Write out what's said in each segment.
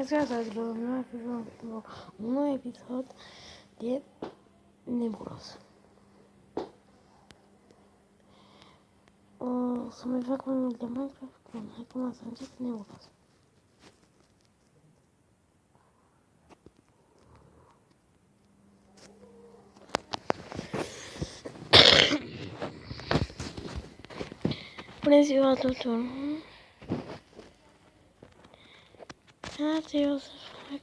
ziua, dragilor, un nou episod de Nebulos. O să mai fac mai mult de Minecraft, acum să încep Nebulos. Bună ziua tuturor! Asta eu o să fac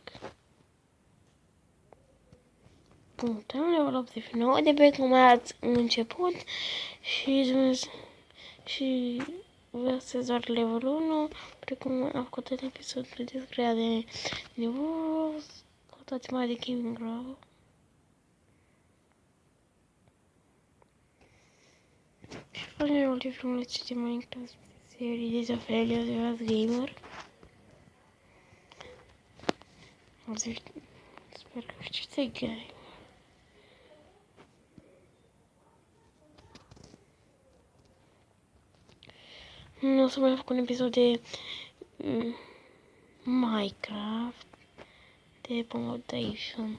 punctul level 89 de pe cum ați început și astăzi doar level 1, precum am făcut în episodul de creat de Nebulos, căutați mai de Gaming Grow. Și facem mai multe filmulețe de Minecraft, serii de Zafelia, de Vaz Gamer. Sper că știți să-i gai. Nu o să mai fac un episod de Minecraft, de Pomotation.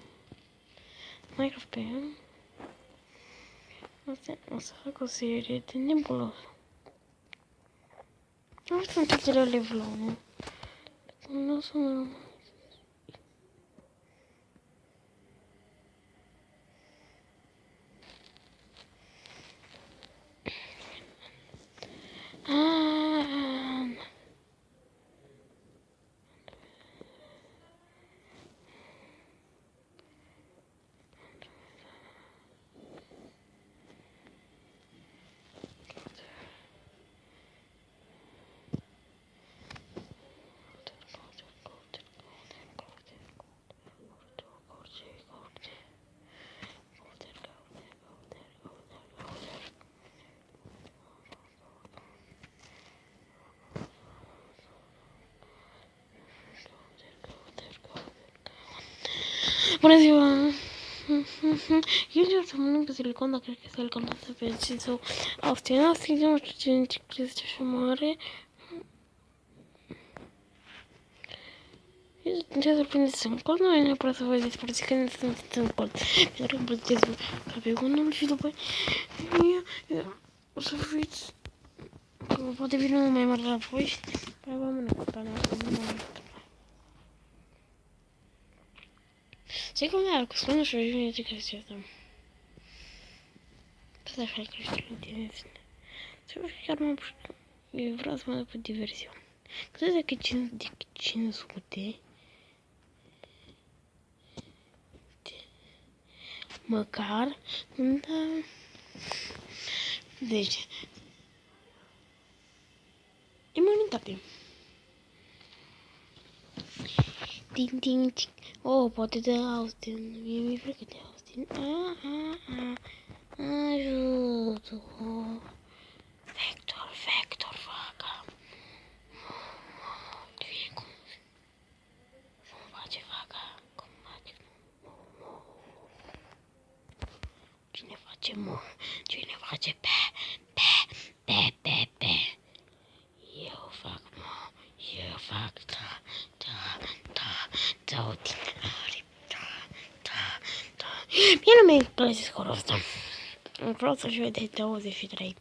Minecraft pe o să fac o serie de Nebulos. Nu știu să încep de la level 1. Nu o să mă... Bună ziua! Eu încerc să mănânc pe silicon, dar cred că silicon asta pe ce sau Austin. Austin, nu știu ce crezi așa mare. Ce surprinde sunt cod, nu e neapărat să vă despărți când sunteți în cod. Pentru că puteți ca pe unul și după o să fiți... Poate vine unul mai mare la voi și pe aia vă mănânc cu pana asta, nu mă mănânc. Sei cum e, cu spune și vine ce crezi asta. Tot așa crește din să văd chiar mă apuc. Eu vreau să mă duc pe diversiune. Cât de 500 măcar, da. Deci, imunitate. Ting, ting, ting. Oh, poate de Austin. Mie mi-e frică de Austin. Ajută. Vector, vaca. Cum face vaca? Cum face? Cine face mă? Cine face pe? Eu fac mă. Eu fac da, ordinare. Da. Mie nu mi-e plăcut scorul ăsta. Vreau să-și vedeți 23.